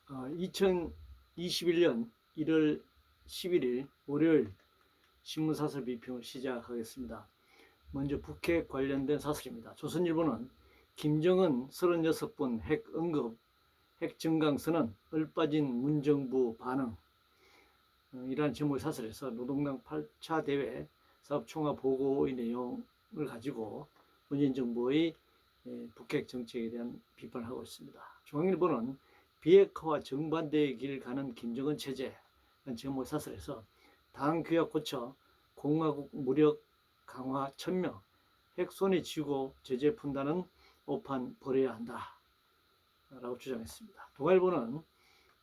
2021년 1월 11일 월요일 신문사설 비평을 시작하겠습니다. 먼저 북핵 관련된 사설입니다. 조선일보는 김정은 36번 핵 언급, 핵 증강선언, 얼빠진 문정부 반응, 이러한 제목의 사설에서 노동당 8차 대회 사업 총화 보고의 내용을 가지고 문재인 정부의 북핵 정책에 대한 비판을 하고 있습니다. 중앙일보는 비핵화와 정반대의 길을 가는 김정은 체제, 제목의 사설에서 당 규약 고쳐 공화국 무력 강화 천명, 핵 손에 쥐고 제재 푼다는 오판 버려야 한다 라고 주장했습니다. 동아일보는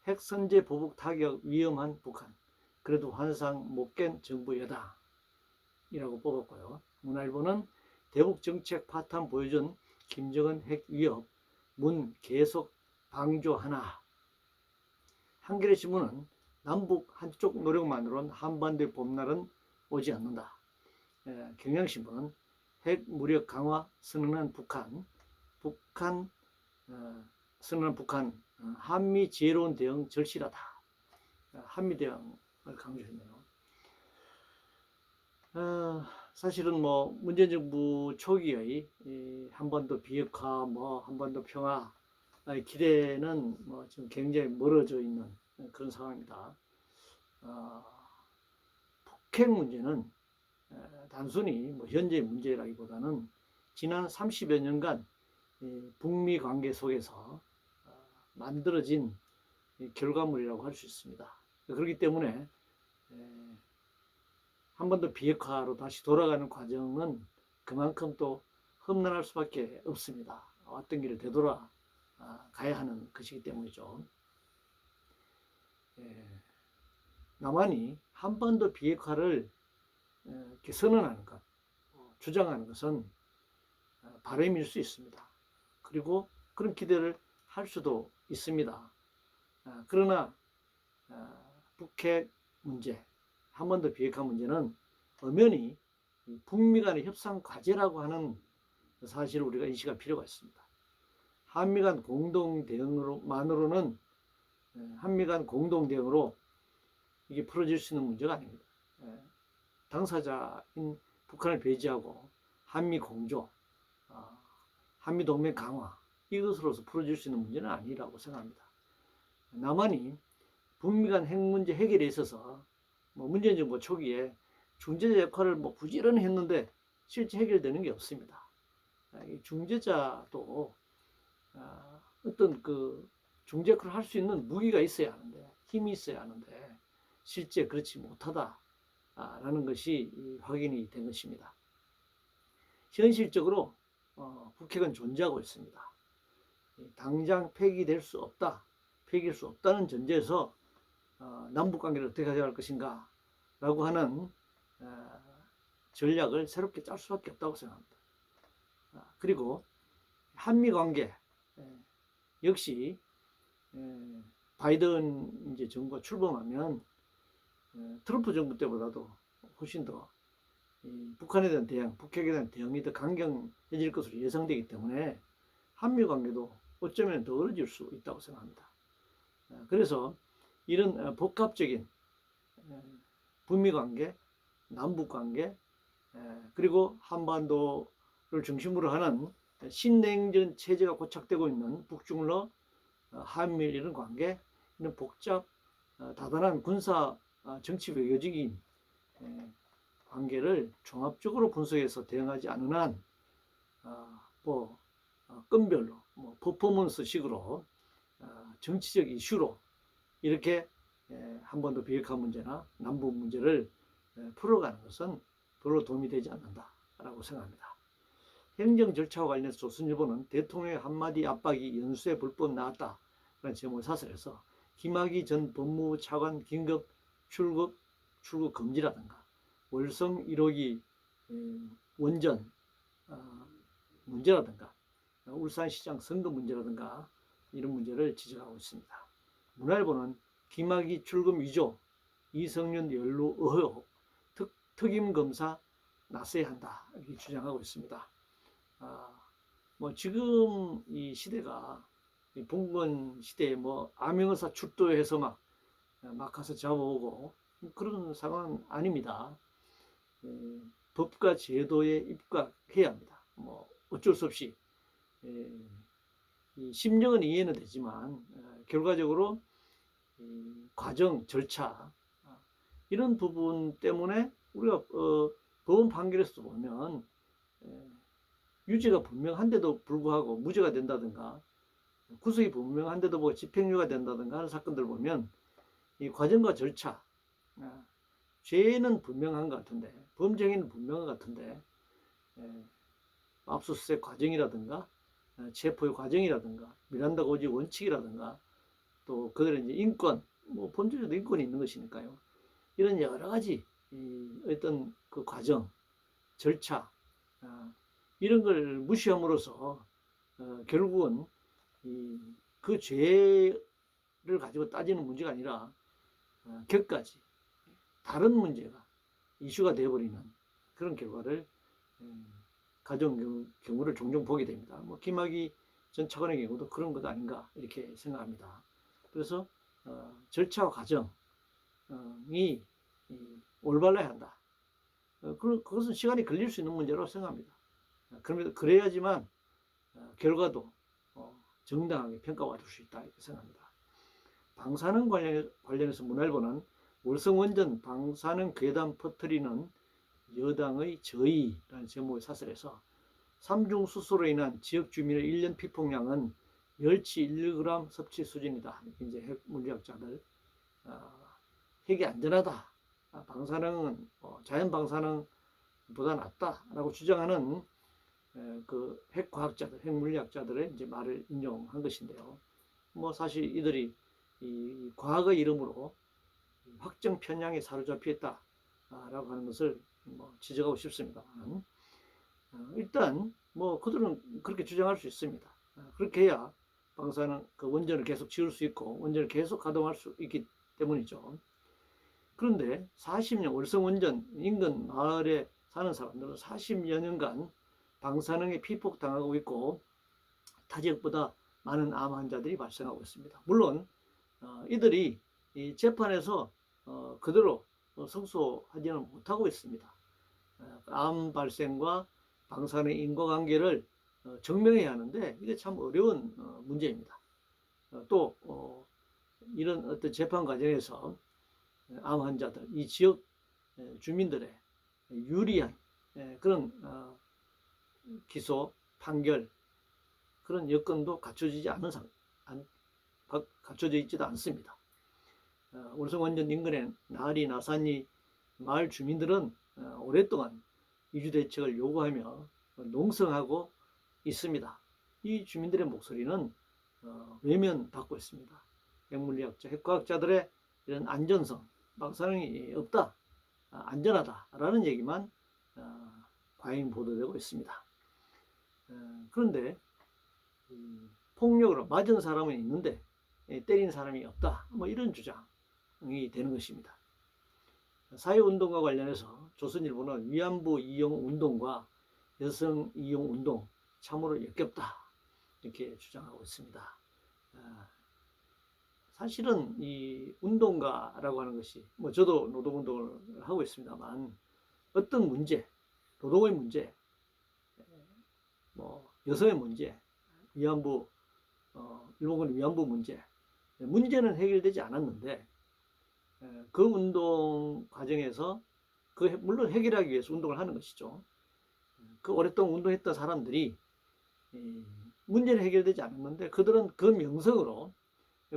핵 선제 보복 타격 위험한 북한, 그래도 환상 못 깬 정부 여당이라고 뽑았고요. 문화일보는 대북 정책 파탄 보여준 김정은 핵 위협, 문 계속 방조하나. 한겨레신문은 남북 한쪽 노력만으로는 한반도의 봄날은 오지 않는다. 경향신문은 핵 무력 강화 선언한 한미 지혜로운 대응 절실하다. 한미 대응을 강조했네요. 사실은 문재인 정부 초기의 한반도 비핵화, 한반도 평화 기대는 지금 굉장히 멀어져 있는 그런 상황입니다. 북핵 문제는 단순히 현재의 문제라기보다는 지난 30여 년간 북미 관계 속에서 만들어진 결과물이라고 할 수 있습니다. 그렇기 때문에 한반도 비핵화로 다시 돌아가는 과정은 그만큼 또 험난할 수밖에 없습니다. 왔던 길을 되돌아 가야 하는 것이기 때문이죠. 남한이 한반도 비핵화를 이렇게 선언하는 것, 주장하는 것은 바람일 수 있습니다. 그리고 그런 기대를 할 수도 있습니다. 그러나 북핵 문제, 한반도 비핵화 문제는 엄연히 북미 간의 협상 과제라고 하는 사실을 우리가 인식할 필요가 있습니다. 한미 간 공동 대응으로 이게 풀어질 수 있는 문제가 아닙니다. 당사자인 북한을 배제하고 한미 공조, 한미 동맹 강화, 이것으로서 풀어질 수 있는 문제는 아니라고 생각합니다. 남한이 북미 간 핵 문제 해결에 있어서 문재인 정부 초기에 중재자 역할을 부지런히 했는데 실제 해결되는 게 없습니다. 중재자도 어떤 중재 역할을 할 수 있는 무기가 있어야 하는데, 힘이 있어야 하는데 실제 그렇지 못하다라는 것이 확인이 된 것입니다. 현실적으로 북핵은 존재하고 있습니다. 당장 폐기일 수 없다는 전제에서 남북관계를 어떻게 가져갈 것인가 라고 하는 전략을 새롭게 짤 수밖에 없다고 생각합니다. 그리고 한미관계 역시 바이든 이제 정부가 출범하면 트럼프 정부 때보다도 훨씬 더 북한에 대한 대응, 북핵에 대한 대응이 더 강경해질 것으로 예상되기 때문에 한미관계도 어쩌면 더 어려질 수 있다고 생각합니다. 그래서 이런 복합적인 북미관계, 남북관계, 그리고 한반도를 중심으로 하는 신냉전 체제가 고착되고 있는 북중러, 한미일 이런 관계, 이런 복잡, 다단한 군사 정치 외교적인 관계를 종합적으로 분석해서 대응하지 않는 한 건별로 퍼포먼스식으로 정치적 이슈로 이렇게 한반도 비핵화 문제나 남북 문제를 풀어가는 것은 별로 도움이 되지 않는다라고 생각합니다. 행정 절차와 관련해서 조선일보는 대통령의 한마디 압박이 연수에 불법 나왔다라는 제목의 사설에서 김학의 전 법무부 차관 긴급 출국 금지라든가 월성 1호기 원전 문제라든가 울산시장 선거 문제라든가 이런 문제를 지적하고 있습니다. 문화일보는 김학의 출금 위조, 이성윤 연루 의혹, 특임검사 나서야 한다 이렇게 주장하고 있습니다. 지금 이 시대가 봉건 시대에 뭐 암행어사 출도해서 막 가서 잡아오고 그런 상황은 아닙니다. 법과 제도에 입각해야 합니다. 뭐 어쩔 수 없이 이 심정은 이해는 되지만 결과적으로 과정, 절차 이런 부분 때문에 우리가 법원 판결에서 보면 유죄가 분명한데도 불구하고 무죄가 된다든가 구속이 분명한데도 뭐 집행유예가 된다든가 하는 사건들 보면 이 과정과 절차 죄는 분명한 것 같은데 범죄 행위는 분명한 것 같은데 압수수색 과정이라든가 체포의 과정이라든가 미란다 고지 원칙이라든가 또 그들의 이제 인권 뭐 범죄자도 인권이 있는 것이니까요. 이런 여러 가지 어떤 그 과정 절차 이런 걸 무시함으로써 결국은 그 죄를 가지고 따지는 문제가 아니라 격까지 다른 문제가 이슈가 되어버리는 그런 결과를 가져온 경우를 종종 보게 됩니다. 뭐 김학의 전 차관의 경우도 그런 것 아닌가 이렇게 생각합니다. 그래서 절차와 과정이 올바라야 한다. 그것은 시간이 걸릴 수 있는 문제라고 생각합니다. 그래야지만 결과도 정당하게 평가받을 수 있다 이렇게 생각합니다. 방사능 관련해서 문화일보는 월성원전 방사능 괴담 퍼뜨리는 여당의 저의라는 제목의 사설에서 삼중수소로 인한 지역 주민의 1년 피폭량은 멸치 1g 섭취 수준이다. 이제 핵 물리학자들 핵이 안전하다. 방사능은 자연 방사능보다 낫다라고 주장하는 그 핵과학자들, 핵물리학자들의 이제 말을 인용한 것인데요. 뭐 사실 이들이 이 과학의 이름으로 확정 편향에 사로잡혀 있다라고 하는 것을 뭐 지적하고 싶습니다만 일단 뭐 그들은 그렇게 주장할 수 있습니다. 그렇게 해야 방사능 그 원전을 계속 지을 수 있고 원전을 계속 가동할 수 있기 때문이죠. 그런데 40년 월성원전 인근 마을에 사는 사람들은 40여 년간 방사능에 피폭당하고 있고 타 지역보다 많은 암 환자들이 발생하고 있습니다. 물론 이들이 이 재판에서 그대로 성소하지는 못하고 있습니다. 암 발생과 방사능 인과관계를 증명해야 하는데 이게 참 어려운 문제입니다. 또 이런 어떤 재판 과정에서 암 환자들, 이 지역 주민들의 유리한 그런 기소, 판결 그런 여건도 갖춰져 있지도 않습니다. 월성원전 인근의 나리, 나산리 마을 주민들은 오랫동안 이주대책을 요구하며 농성하고 있습니다. 이 주민들의 목소리는 외면받고 있습니다. 핵물리학자, 핵과학자들의 이런 안전성, 방사능이 없다, 안전하다라는 얘기만 과잉 보도되고 있습니다. 그런데 폭력으로 맞은 사람은 있는데 때린 사람이 없다, 뭐 이런 주장이 되는 것입니다. 사회운동과 관련해서 조선일보는 위안부 이용 운동과 여성 이용 운동 참으로 역겹다 이렇게 주장하고 있습니다. 사실은 이 운동가라고 하는 것이 뭐 저도 노동운동을 하고 있습니다만 어떤 문제, 노동의 문제, 뭐 여성의 문제, 위안부 일본군 위안부 문제는 해결되지 않았는데 그 운동 과정에서 물론 해결하기 위해서 운동을 하는 것이죠. 그 오랫동안 운동했던 사람들이 문제는 해결되지 않았는데 그들은 그 명성으로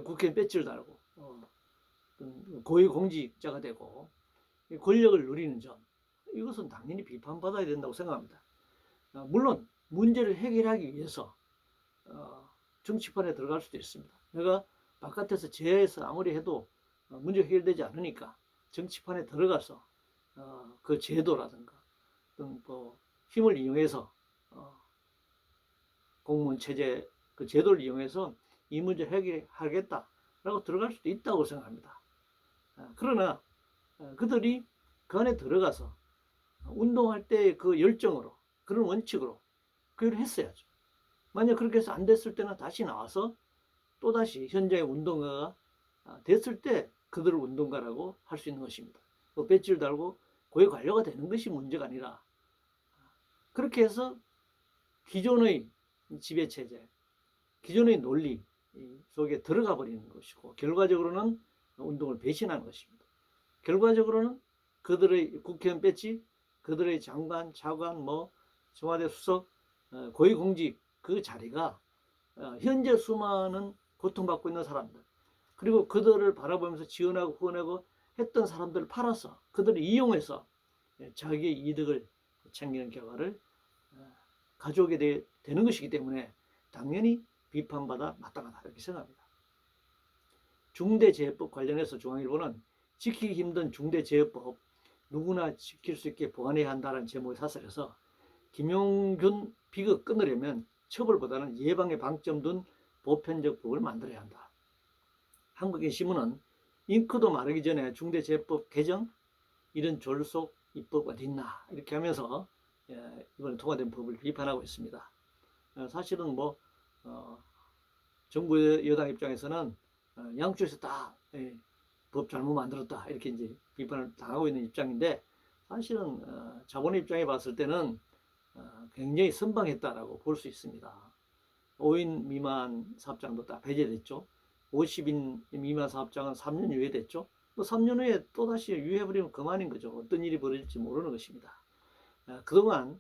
국회에 배지를 달고 고위공직자가 되고 권력을 누리는 점 이것은 당연히 비판받아야 된다고 생각합니다. 물론 문제를 해결하기 위해서 정치판에 들어갈 수도 있습니다. 내가 바깥에서 제해서 아무리 해도 문제가 해결되지 않으니까 정치판에 들어가서 그 제도라든가 어떤 뭐 힘을 이용해서 공무원 체제 그 제도를 이용해서 이 문제 해결하겠다라고 들어갈 수도 있다고 생각합니다. 그러나 그들이 그 안에 들어가서 운동할 때 그 열정으로 그런 원칙으로 그걸 했어야죠. 만약 그렇게 해서 안 됐을 때는 다시 나와서 또다시 현장의 운동가가 됐을 때 그들을 운동가라고 할 수 있는 것입니다. 뭐 배지를 달고 고위 관료가 되는 것이 문제가 아니라 그렇게 해서 기존의 지배체제, 기존의 논리 속에 들어가 버리는 것이고 결과적으로는 운동을 배신하는 것입니다. 결과적으로는 그들의 국회의원 배지, 그들의 장관, 차관, 청와대 수석, 고위공직 그 자리가 현재 수많은 고통받고 있는 사람들 그리고 그들을 바라보면서 지원하고 후원하고 했던 사람들을 팔아서 그들을 이용해서 자기의 이득을 챙기는 결과를 가져오게 되는 것이기 때문에 당연히 비판받아 마땅하다 이렇게 생각합니다. 중대재해법 관련해서 중앙일보는 지키기 힘든 중대재해법 누구나 지킬 수 있게 보완해야 한다는 제목의 사설에서 김용균 비극 끊으려면 처벌보다는 예방에 방점 둔 보편적 법을 만들어야 한다. 한국의 신문은 잉크도 마르기 전에 중대재해법 개정 이런 졸속 입법 어디 있나 이렇게 하면서 이번에 통과된 법을 비판하고 있습니다. 사실은 정부 여당 입장에서는 양쪽에서 다 법 잘못 만들었다 이렇게 이제 비판을 당하고 있는 입장인데 사실은 자본의 입장에 봤을 때는 굉장히 선방했다라고 볼 수 있습니다. 5인 미만 사업장도 다 배제됐죠. 50인 미만 사업장은 3년 유예됐죠. 또 3년 후에 또다시 유예해버리면 그만인 거죠. 어떤 일이 벌어질지 모르는 것입니다. 그동안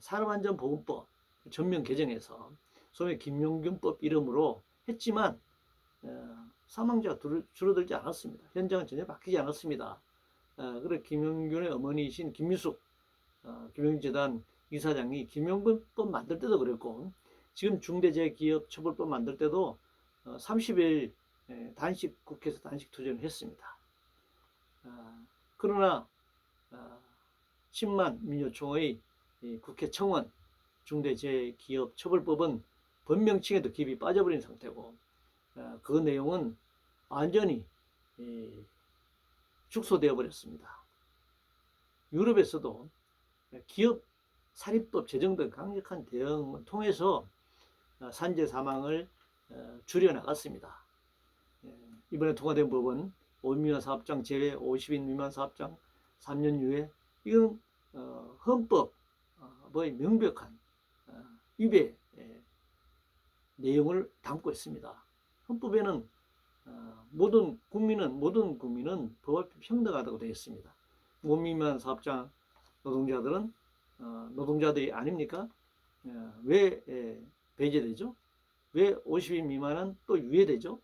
산업안전보건법 전면 개정해서 소위 김용균법 이름으로 했지만 사망자가 줄어들지 않았습니다. 현장은 전혀 바뀌지 않았습니다. 그래 김용균의 어머니이신 김유숙 김용균재단 이사장이 김용균법 만들 때도 그랬고 지금 중대재해기업처벌법 만들 때도 30일 단식 국회에서 단식 투쟁을 했습니다. 그러나 10만 민요총의 국회 청원 중대재해기업처벌법은 법명칭에도 깊이 빠져버린 상태고 그 내용은 완전히 축소되어 버렸습니다. 유럽에서도 기업 살인법 제정 등 강력한 대응을 통해서 산재 사망을 줄여나갔습니다. 이번에 통과된 법은 5인 미만 사업장 제외 50인 미만 사업장 3년 유예 이건 헌법의 명백한 위배 내용을 담고 있습니다. 헌법에는 모든 국민은 법 앞에 평등하다고 되어 있습니다. 5인 미만 사업장 노동자들은 노동자들이 아닙니까? 왜 배제되죠? 왜 50인 미만은 또 유예되죠?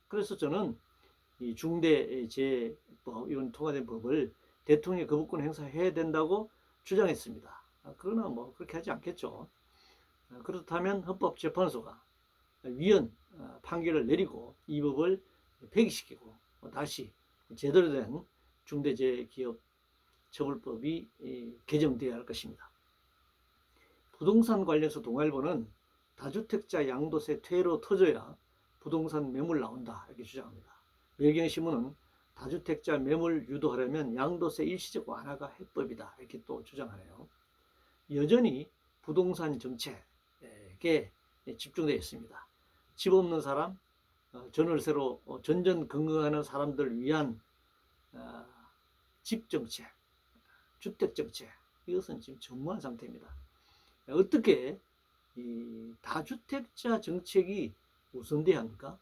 그래서 저는 이 중대재해법 이런 통과된 법을 대통령이 거부권 행사해야 된다고 주장했습니다. 그러나 그렇게 하지 않겠죠. 그렇다면 헌법재판소가 위헌 판결을 내리고 이 법을 폐기시키고 다시 제대로 된 중대재해기업처벌법이 개정되어야 할 것입니다. 부동산 관련해서 동아일보는 다주택자 양도세 퇴로 터져야 부동산 매물 나온다 이렇게 주장합니다. 외경신문은 다주택자 매물 유도하려면 양도세 일시적 완화가 해법이다 이렇게 또 주장하네요. 여전히 부동산 정책에 집중되어 있습니다. 집 없는 사람, 전월세로 전전긍긍하는 사람들을 위한 집 정책, 주택 정책 이것은 지금 전무한 상태입니다. 어떻게 이 다주택자 정책이 우선돼야 합니까?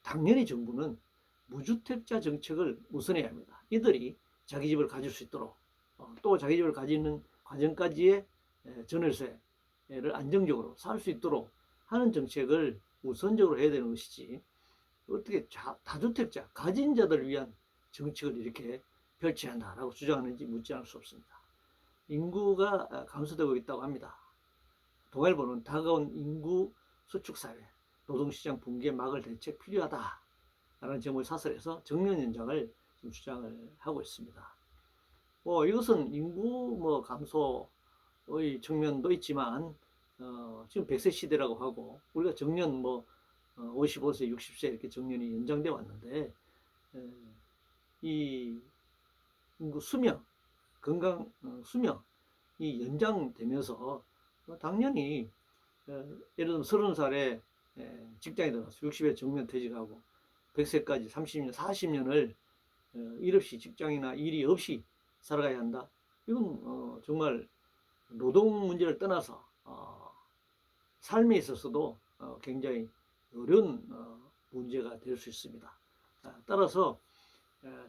당연히 정부는 무주택자 정책을 우선해야 합니다. 이들이 자기 집을 가질 수 있도록 또 자기 집을 가지는 과정까지의 전월세를 안정적으로 살 수 있도록 하는 정책을 우선적으로 해야 되는 것이지 어떻게 다주택자 가진 자들을 위한 정책을 이렇게 펼쳐야 한다라고 주장하는지 묻지 않을 수 없습니다. 인구가 감소되고 있다고 합니다. 동아일보는 다가온 인구 수축사회, 노동시장 붕괴 막을 대책 필요하다라는 제목의 사설에서 정년 연장을 지금 주장을 하고 있습니다. 이것은 인구 감소의 측면도 있지만 지금 100세 시대라고 하고 우리가 정년 55세, 60세 이렇게 정년이 연장돼 왔는데 이 인구 수명, 건강 수명이 연장되면서 당연히 예를 들면 30살에 직장에 들어가서 60에 정년 퇴직하고 100세까지 30년, 40년을 일 없이 직장이나 일이 없이 살아가야 한다. 이건 정말 노동 문제를 떠나서 삶에 있어서도 굉장히 어려운 문제가 될 수 있습니다. 따라서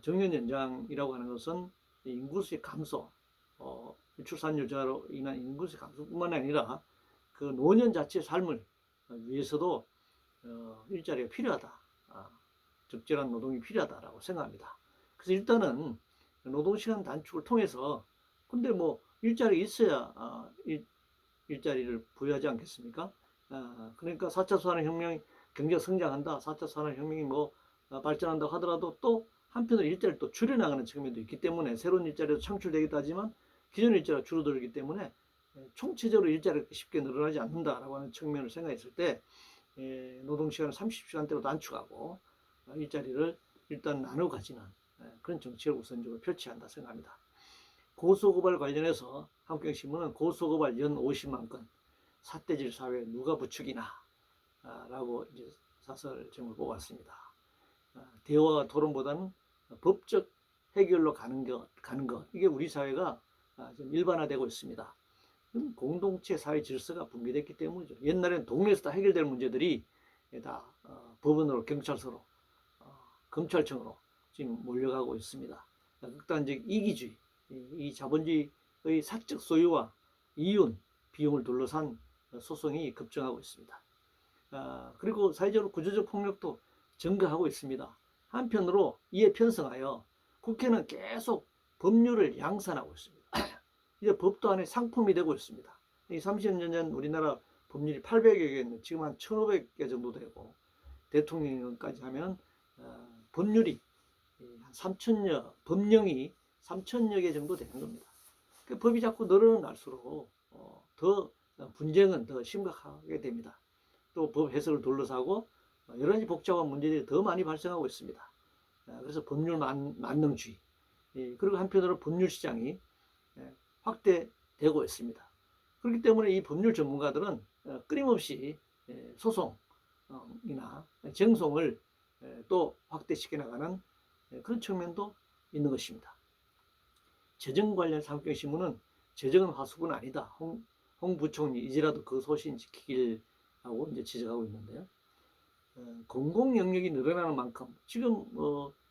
정년 연장이라고 하는 것은 인구수의 감소, 출산율자로 인한 인구수의 감소뿐만 아니라 그 노년 자체의 삶을 위해서도 일자리가 필요하다. 적절한 노동이 필요하다라고 생각합니다. 그래서 일단은 노동시간 단축을 통해서 근데 뭐 일자리 있어야 일자리를 부여하지 않겠습니까? 그러니까 4차 산업혁명이 경제가 성장한다. 4차 산업혁명이 뭐 발전한다고 하더라도 또 한편으로 일자리를 또 줄여나가는 측면도 있기 때문에 새로운 일자리도 창출되기도 하지만 기존 일자리가 줄어들기 때문에 총체적으로 일자리가 쉽게 늘어나지 않는다라고 하는 측면을 생각했을 때 노동시간을 30시간대로 단축하고 일자리를 일단 나눠 가지는 그런 정책을 우선적으로 펼쳐야 한다 생각합니다. 고소고발 관련해서 한국경신문은 고소고발 연 50만 건 삿대질 사회 누가 부추기나 라고 이제 사설 제목을 뽑았습니다. 대화와 토론보다는 법적 해결로 가는 것 이게 우리 사회가 좀 일반화되고 있습니다. 공동체 사회 질서가 붕괴됐기 때문이죠. 옛날에는 동네에서 다 해결될 문제들이 다 법원으로 경찰서로 검찰청으로 지금 몰려가고 있습니다. 극단적 이기주의, 이 자본주의의 사적 소유와 이윤, 비용을 둘러싼 소송이 급증하고 있습니다. 그리고 사회적으로 구조적 폭력도 증가하고 있습니다. 한편으로 이에 편성하여 국회는 계속 법률을 양산하고 있습니다. 이제 법도 안에 상품이 되고 있습니다. 이 30년 전 우리나라 법률이 800여 개 있는데 지금 한 1,500개 정도 되고 대통령까지 하면 법률이 3천여 법령이 3천여 개 정도 되는 겁니다. 그 법이 자꾸 늘어날수록 더 분쟁은 더 심각하게 됩니다. 또 법 해석을 둘러싸고 여러 가지 복잡한 문제들이 더 많이 발생하고 있습니다. 그래서 법률 만능주의 그리고 한편으로 법률 시장이 확대되고 있습니다. 그렇기 때문에 이 법률 전문가들은 끊임없이 소송이나 쟁송을 또 확대시켜 나가는 그런 측면도 있는 것입니다. 재정 관련 산업경신문은 재정은 화수분 아니다. 홍 부총리 이제라도 그 소신 지키길 하고 이제 지적하고 있는데요. 공공 영역이 늘어나는 만큼 지금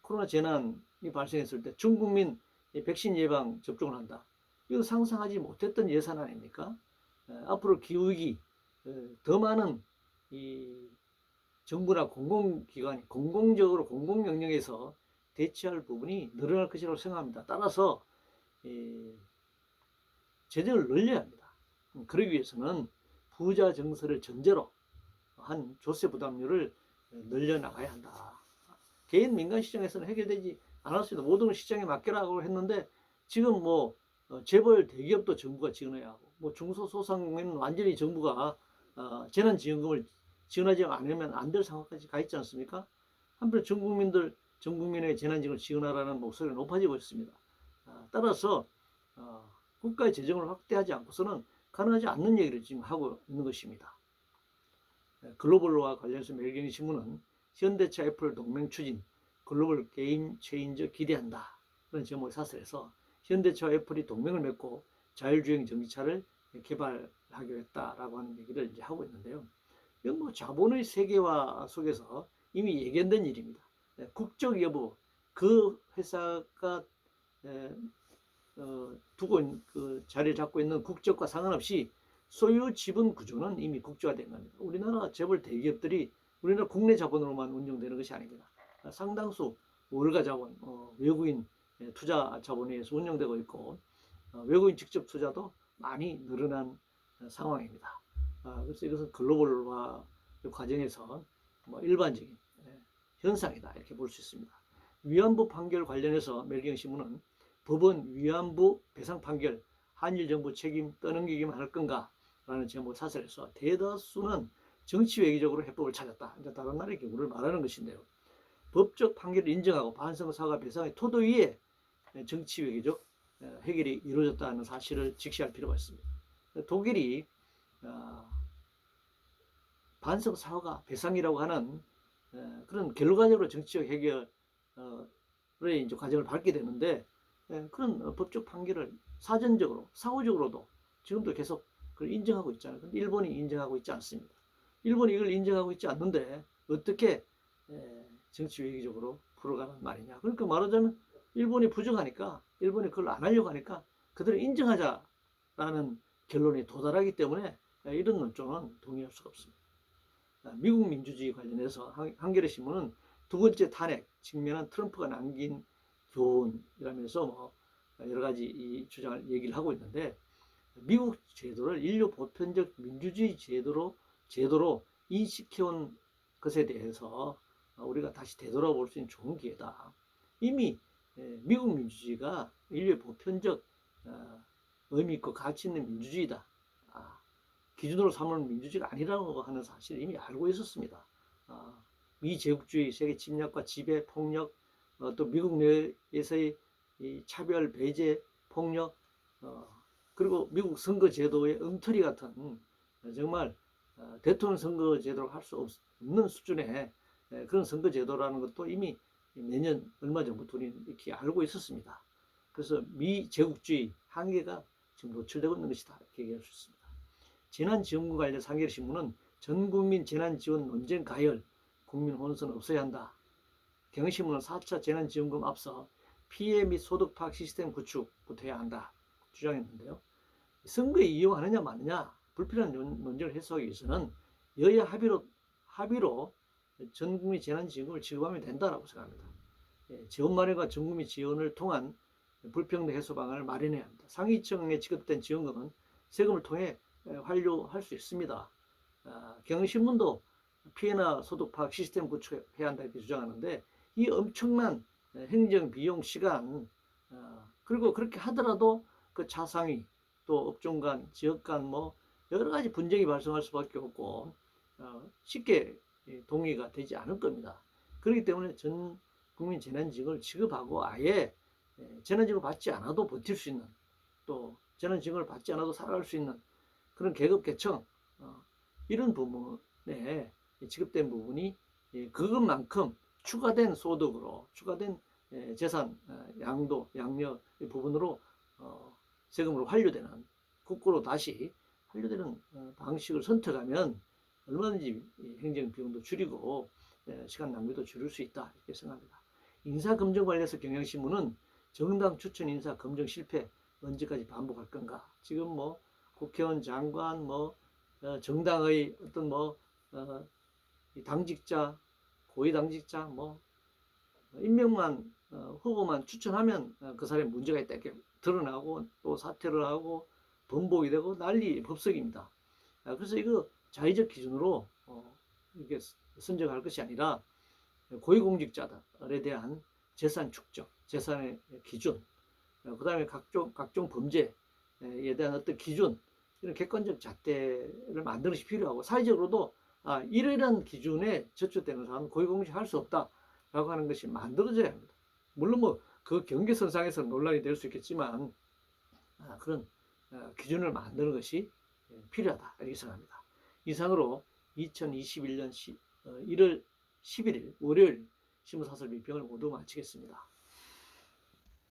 코로나 재난이 발생했을 때 전 국민 백신 예방 접종을 한다. 이거 상상하지 못했던 예산 아닙니까? 앞으로 기후위기 더 많은 이 정부나 공공기관이 공공적으로 공공 영역에서 대처할 부분이 늘어날 것이라고 생각합니다. 따라서 재정을 늘려야 합니다. 그러기 위해서는 부자 정서를 전제로 한 조세 부담률을 늘려나가야 한다. 개인 민간 시장에서는 해결되지 않았습니다. 모든 시장에 맡겨라고 했는데 지금 뭐 재벌 대기업도 정부가 지원해야 하고 뭐 중소소상공인은 완전히 정부가 재난지원금을 지원하지 않으면 안 될 상황까지 가 있지 않습니까? 한편 전 국민의 재난지원을 지원하라는 목소리가 높아지고 있습니다. 따라서 국가의 재정을 확대하지 않고서는 가능하지 않는 얘기를 지금 하고 있는 것입니다. 글로벌과 관련해서 매일경제신문은 현대차 애플 동맹 추진 글로벌 게임 체인저 기대한다. 그런 제목의 사설에서 현대차와 애플이 동맹을 맺고 자율주행 전기차를 개발하기로 했다라고 하는 얘기를 이제 하고 있는데요. 이건 뭐 자본의 세계화 속에서 이미 예견된 일입니다. 국적 여부, 그 회사가 두고 그 자리를 잡고 있는 국적과 상관없이 소유 지분 구조는 이미 국제화된 겁니다. 우리나라 재벌 대기업들이 우리나라 국내 자본으로만 운영되는 것이 아닙니다. 상당수 월가 자본, 외국인 투자 자본에 의해서 운영되고 있고 외국인 직접 투자도 많이 늘어난 상황입니다. 그래서 이것은 글로벌화 과정에서 뭐 일반적인 현상이다 이렇게 볼 수 있습니다. 위안부 판결 관련해서 매일경제신문은 법원 위안부 배상 판결 한일 정부 책임 떠넘기기만 할 건가 라는 제목 사설에서 대다수는 정치 외교적으로 해법을 찾았다. 이제 다른 나라의 경우를 말하는 것인데요. 법적 판결을 인정하고 반성 사과 배상의 토도 위에 정치 외교적 해결이 이루어졌다는 사실을 직시할 필요가 있습니다. 독일이 반석 사후가 배상이라고 하는 그런 결과적으로 정치적 해결의 이제 과정을 밟게 되는데, 그런 법적 판결을 사전적으로 사후적으로도 지금도 계속 그걸 인정하고 있잖아요. 근데 일본이 인정하고 있지 않습니다. 일본이 이걸 인정하고 있지 않는데 어떻게 정치 외교적으로 풀어가는 말이냐. 그러니까 말하자면 일본이 부정하니까, 일본이 그걸 안 하려고 하니까 그들을 인정하자라는 결론에 도달하기 때문에 이런 논조는 동의할 수가 없습니다. 미국 민주주의 관련해서 한겨레 신문은 두 번째 탄핵 직면한 트럼프가 남긴 교훈이라면서 뭐 여러 가지 이 주장을 얘기를 하고 있는데, 미국 제도를 인류 보편적 민주주의 제도로 인식해온 것에 대해서 우리가 다시 되돌아볼 수 있는 좋은 기회다. 이미 미국 민주주의가 인류의 보편적 의미 있고 가치 있는 민주주의다. 기준으로 삼는 민주주의가 아니라고 하는 사실을 이미 알고 있었습니다. 미제국주의, 세계 침략과 지배, 폭력, 또 미국 내에서의 이 차별, 배제, 폭력, 그리고 미국 선거제도의 엉터리 같은 정말 대통령 선거제도를 할 수 없는 수준의 그런 선거제도라는 것도 이미 내년 얼마 전부터 우리는 이렇게 알고 있었습니다. 그래서 미제국주의 한계가 지금 노출되고 있는 것이다, 이렇게 얘기할 수 있습니다. 재난지원금 관련 한겨레신문은 전국민 재난지원 논쟁 가열, 국민 혼선 없어야 한다. 경향신문은 4차 재난지원금 앞서 피해 및 소득 파악 시스템 구축부터 해야 한다, 주장했는데요. 선거에 이용하느냐 마느냐 불필요한 논쟁을 해소하기 위해서는 여야 합의로 전국민 재난지원금을 지급하면 된다고 생각합니다. 지원 마련과 전국민 지원을 통한 불평등 해소 방안을 마련해야 합니다. 상위층에 지급된 지원금은 세금을 통해 환류할 수 있습니다. 경향신문도 피해나 소득 파악 시스템 구축해야 한다, 이렇게 주장하는데, 이 엄청난 행정 비용 시간, 그리고 그렇게 하더라도 그 차상위 또 업종 간 지역 간 뭐 여러 가지 분쟁이 발생할 수밖에 없고 쉽게 동의가 되지 않을 겁니다. 그렇기 때문에 전 국민 재난지원금을 지급하고 아예 재난지원을 받지 않아도 버틸 수 있는, 또 재난지원을 받지 않아도 살아갈 수 있는 그런 계급계층, 이런 부분에 지급된 부분이 그것만큼 추가된 소득으로, 추가된 재산 양력 부분으로 세금으로 환류되는, 국고로 다시 환류되는 방식을 선택하면 얼마든지 행정 비용도 줄이고 시간 낭비도 줄일 수 있다, 이렇게 생각합니다. 인사검증 관련해서 경향신문은 정당 추천 인사 검증 실패 언제까지 반복할 건가? 지금 뭐 국회의원, 장관, 뭐 정당의 어떤 뭐 당직자, 고위 당직자, 뭐 임명만 후보만 추천하면 그 사람이 문제가 있다, 이렇게 드러나고 또 사퇴를 하고 번복이 되고 난리 법석입니다. 그래서 이거 자의적 기준으로 이렇게 선정할 것이 아니라 고위공직자들에 대한 재산 축적, 재산의 기준, 그 다음에 각종 범죄에 대한 어떤 기준, 이런 객관적 잣대를 만드는 것이 필요하고, 사회적으로도 이러한 기준에 저촉되는 사람은 고위공직 할 수 없다라고 하는 것이 만들어져야 합니다. 물론 뭐 그 경계선상에서 논란이 될 수 있겠지만 그런 기준을 만드는 것이 필요하다, 이렇게 생각합니다. 이상으로 2021년 1월 11일 월요일 신문사설 비평을 모두 마치겠습니다.